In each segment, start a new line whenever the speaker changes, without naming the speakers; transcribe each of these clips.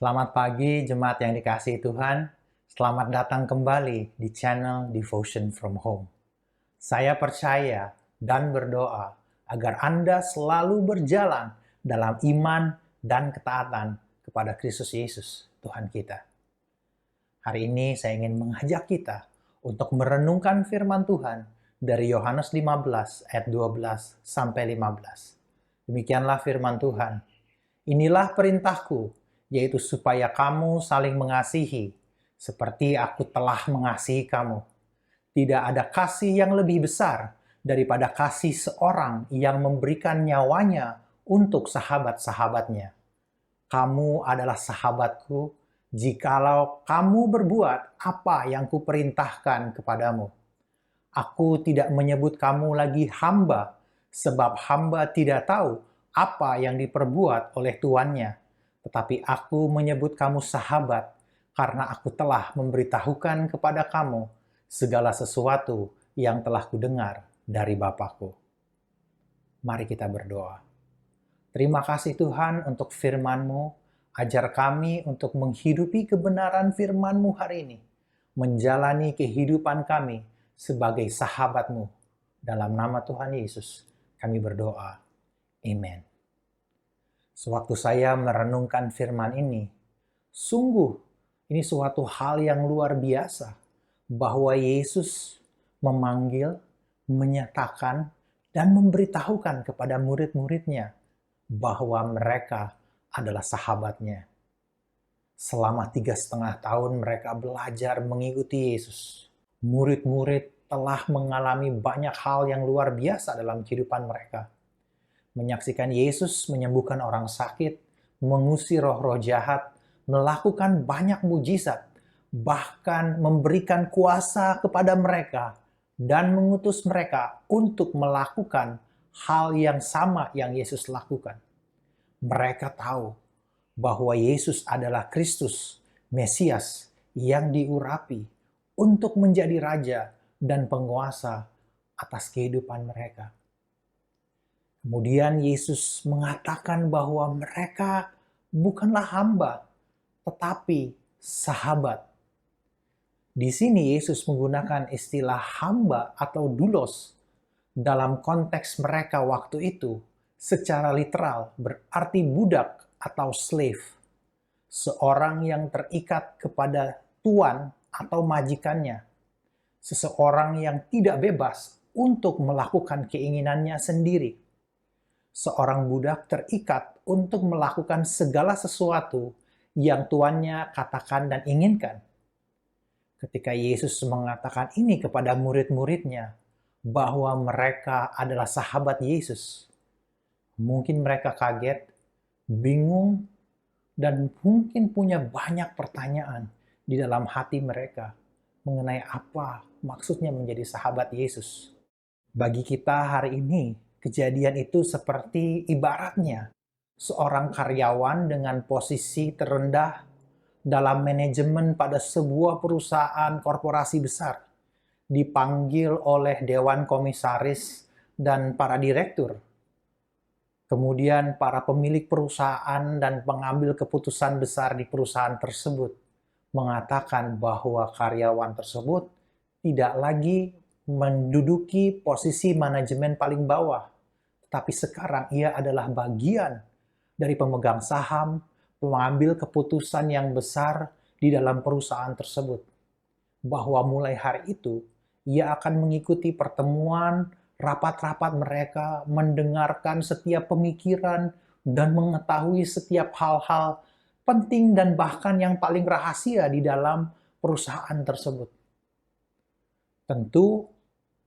Selamat pagi jemaat yang dikasihi Tuhan. Selamat datang kembali di channel Devotion from Home. Saya percaya dan berdoa agar Anda selalu berjalan dalam iman dan ketaatan kepada Kristus Yesus, Tuhan kita. Hari ini saya ingin mengajak kita untuk merenungkan firman Tuhan dari Yohanes 15 ayat 12 sampai 15. Demikianlah firman Tuhan. Inilah perintahku, yaitu supaya kamu saling mengasihi, seperti aku telah mengasihi kamu. Tidak ada kasih yang lebih besar daripada kasih seorang yang memberikan nyawanya untuk sahabat-sahabatnya. Kamu adalah sahabatku, jikalau kamu berbuat apa yang kuperintahkan kepadamu. Aku tidak menyebut kamu lagi hamba, sebab hamba tidak tahu apa yang diperbuat oleh tuannya. Tetapi aku menyebut kamu sahabat, karena aku telah memberitahukan kepada kamu segala sesuatu yang telah kudengar dari Bapakku. Mari kita berdoa. Terima kasih Tuhan untuk firman-Mu. Ajar kami untuk menghidupi kebenaran firman-Mu hari ini. Menjalani kehidupan kami sebagai sahabat-Mu. Dalam nama Tuhan Yesus, kami berdoa. Amen. Sewaktu saya merenungkan firman ini, sungguh ini suatu hal yang luar biasa. Bahwa Yesus memanggil, menyatakan, dan memberitahukan kepada murid-muridnya bahwa mereka adalah sahabatnya. Selama 3,5 tahun mereka belajar mengikuti Yesus. Murid-murid telah mengalami banyak hal yang luar biasa dalam kehidupan mereka. Menyaksikan Yesus menyembuhkan orang sakit, mengusir roh-roh jahat, melakukan banyak mujizat, bahkan memberikan kuasa kepada mereka dan mengutus mereka untuk melakukan hal yang sama yang Yesus lakukan. Mereka tahu bahwa Yesus adalah Kristus, Mesias yang diurapi untuk menjadi raja dan penguasa atas kehidupan mereka. Kemudian Yesus mengatakan bahwa mereka bukanlah hamba, tetapi sahabat. Di sini Yesus menggunakan istilah hamba atau doulos dalam konteks mereka waktu itu secara literal berarti budak atau slave. Seorang yang terikat kepada tuan atau majikannya. Seseorang yang tidak bebas untuk melakukan keinginannya sendiri. Seorang budak terikat untuk melakukan segala sesuatu yang tuannya katakan dan inginkan. Ketika Yesus mengatakan ini kepada murid-muridnya, bahwa mereka adalah sahabat Yesus, mungkin mereka kaget, bingung, dan mungkin punya banyak pertanyaan di dalam hati mereka mengenai apa maksudnya menjadi sahabat Yesus. Bagi kita hari ini, kejadian itu seperti ibaratnya seorang karyawan dengan posisi terendah dalam manajemen pada sebuah perusahaan korporasi besar, dipanggil oleh dewan komisaris dan para direktur. Kemudian para pemilik perusahaan dan pengambil keputusan besar di perusahaan tersebut mengatakan bahwa karyawan tersebut tidak lagi menduduki posisi manajemen paling bawah, tapi sekarang ia adalah bagian dari pemegang saham, mengambil keputusan yang besar di dalam perusahaan tersebut. Bahwa mulai hari itu, ia akan mengikuti pertemuan, rapat-rapat mereka, mendengarkan setiap pemikiran, dan mengetahui setiap hal-hal penting dan bahkan yang paling rahasia di dalam perusahaan tersebut. Tentu,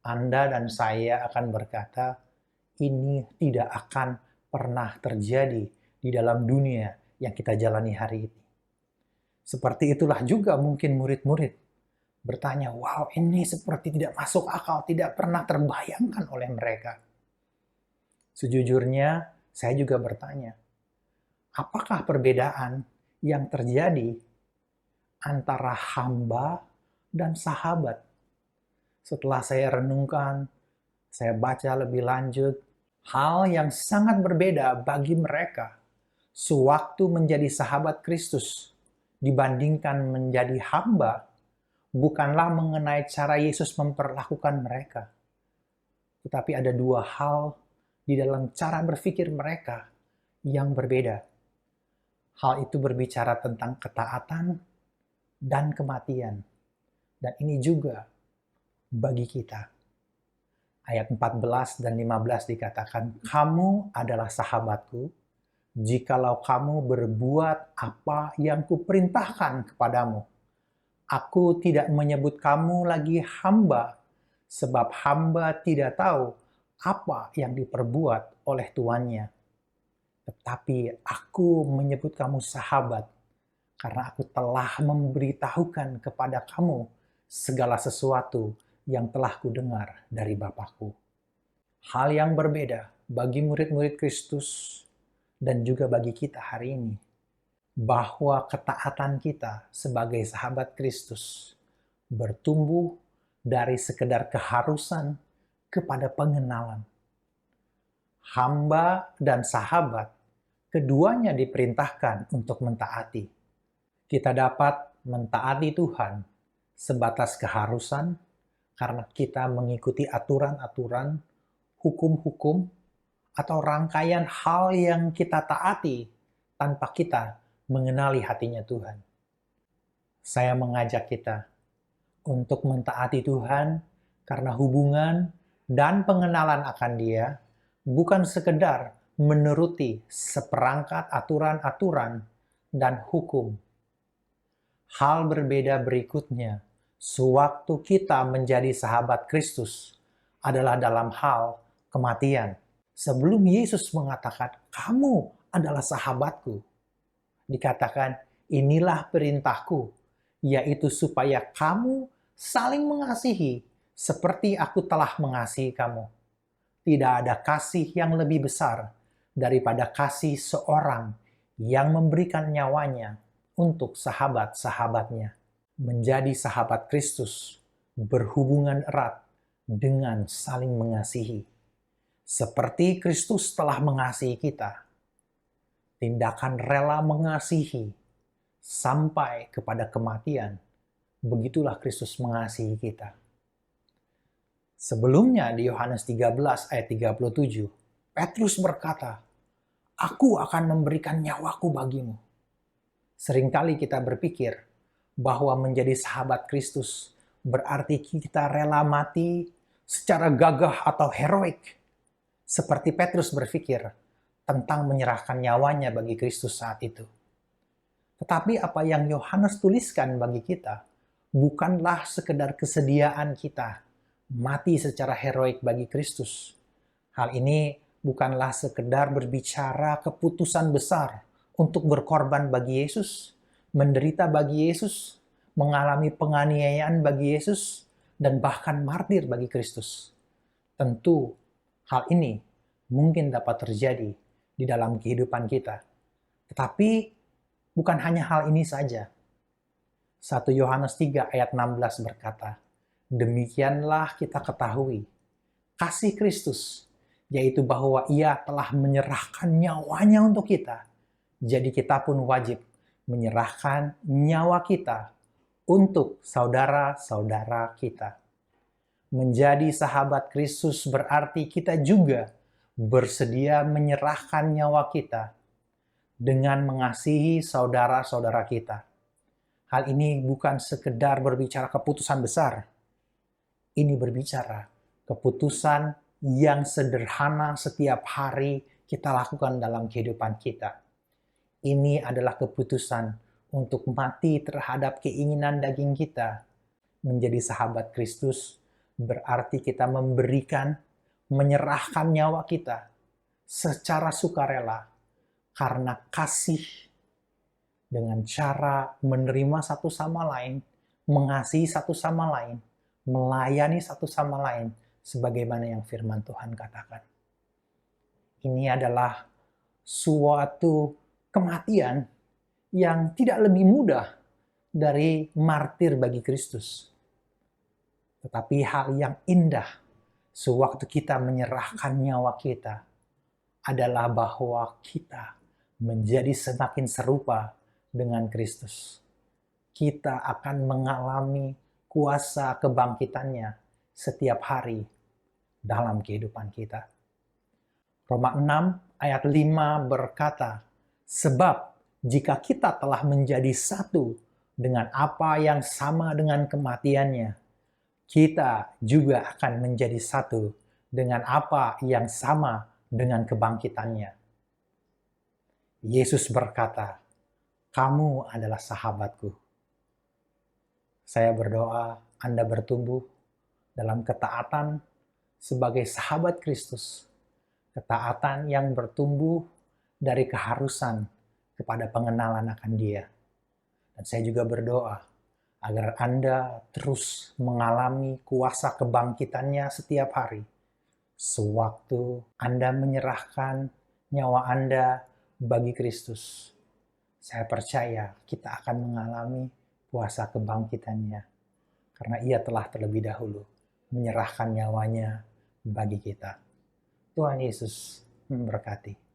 Anda dan saya akan berkata, ini tidak akan pernah terjadi di dalam dunia yang kita jalani hari ini. Seperti itulah juga mungkin murid-murid bertanya, wow, ini seperti tidak masuk akal, tidak pernah terbayangkan oleh mereka. Sejujurnya, saya juga bertanya, apakah perbedaan yang terjadi antara hamba dan sahabat? Setelah saya renungkan, saya baca lebih lanjut, hal yang sangat berbeda bagi mereka Sewaktu menjadi sahabat Kristus dibandingkan menjadi hamba, bukanlah mengenai cara Yesus memperlakukan mereka. Tetapi ada dua hal di dalam cara berpikir mereka yang berbeda. Hal itu berbicara tentang ketaatan dan kematian. Dan ini juga bagi kita. Ayat 14 dan 15 dikatakan, "Kamu adalah sahabatku, jikalau kamu berbuat apa yang kuperintahkan kepadamu. Aku tidak menyebut kamu lagi hamba, sebab hamba tidak tahu apa yang diperbuat oleh tuannya. Tetapi aku menyebut kamu sahabat, karena aku telah memberitahukan kepada kamu segala sesuatu yang telah kudengar dari Bapakku." Hal yang berbeda bagi murid-murid Kristus dan juga bagi kita hari ini, bahwa ketaatan kita sebagai sahabat Kristus bertumbuh dari sekedar keharusan kepada pengenalan. Hamba dan sahabat, keduanya diperintahkan untuk mentaati. Kita dapat mentaati Tuhan sebatas keharusan karena kita mengikuti aturan-aturan, hukum-hukum, atau rangkaian hal yang kita taati tanpa kita mengenali hatinya Tuhan. Saya mengajak kita untuk mentaati Tuhan karena hubungan dan pengenalan akan Dia bukan sekedar menuruti seperangkat aturan-aturan dan hukum. Hal berbeda berikutnya, sewaktu kita menjadi sahabat Kristus, adalah dalam hal kematian. Sebelum Yesus mengatakan, "Kamu adalah sahabatku," dikatakan, "Inilah perintahku, yaitu supaya kamu saling mengasihi seperti aku telah mengasihi kamu." Tidak ada kasih yang lebih besar daripada kasih seorang yang memberikan nyawanya untuk sahabat-sahabatnya. Menjadi sahabat Kristus berhubungan erat dengan saling mengasihi. Seperti Kristus telah mengasihi kita, tindakan rela mengasihi sampai kepada kematian, begitulah Kristus mengasihi kita. Sebelumnya di Yohanes 13 ayat 37, Petrus berkata, "Aku akan memberikan nyawaku bagimu." Seringkali kita berpikir bahwa menjadi sahabat Kristus berarti kita rela mati secara gagah atau heroik. Seperti Petrus berpikir tentang menyerahkan nyawanya bagi Kristus saat itu. Tetapi apa yang Yohanes tuliskan bagi kita bukanlah sekedar kesediaan kita mati secara heroik bagi Kristus. Hal ini bukanlah sekedar berbicara keputusan besar untuk berkorban bagi Yesus, menderita bagi Yesus, mengalami penganiayaan bagi Yesus, dan bahkan martir bagi Kristus. Tentu hal ini mungkin dapat terjadi di dalam kehidupan kita. Tetapi bukan hanya hal ini saja. 1 Yohanes 3 ayat 16 berkata, "Demikianlah kita ketahui kasih Kristus, yaitu bahwa Ia telah menyerahkan nyawanya untuk kita. Jadi kita pun wajib menyerahkan nyawa kita untuk saudara-saudara kita." Menjadi sahabat Kristus berarti kita juga bersedia menyerahkan nyawa kita dengan mengasihi saudara-saudara kita. Hal ini bukan sekedar berbicara keputusan besar. Ini berbicara keputusan yang sederhana setiap hari kita lakukan dalam kehidupan kita. Ini adalah keputusan untuk mati terhadap keinginan daging kita. Menjadi sahabat Kristus berarti kita memberikan, menyerahkan nyawa kita secara sukarela karena kasih, dengan cara menerima satu sama lain, mengasihi satu sama lain, melayani satu sama lain, sebagaimana yang firman Tuhan katakan. Ini adalah suatu kematian yang tidak lebih mudah dari martir bagi Kristus. Tetapi hal yang indah sewaktu kita menyerahkan nyawa kita adalah bahwa kita menjadi semakin serupa dengan Kristus. Kita akan mengalami kuasa kebangkitannya setiap hari dalam kehidupan kita. Roma 6 ayat 5 berkata, sebab jika kita telah menjadi satu dengan apa yang sama dengan kematiannya, kita juga akan menjadi satu dengan apa yang sama dengan kebangkitannya. Yesus berkata, kamu adalah sahabatku. Saya berdoa Anda bertumbuh dalam ketaatan sebagai sahabat Kristus. Ketaatan yang bertumbuh dari keharusan kepada pengenalan akan Dia. Dan saya juga berdoa agar Anda terus mengalami kuasa kebangkitannya setiap hari. Sewaktu Anda menyerahkan nyawa Anda bagi Kristus, saya percaya kita akan mengalami kuasa kebangkitannya. Karena Ia telah terlebih dahulu menyerahkan nyawanya bagi kita. Tuhan Yesus memberkati.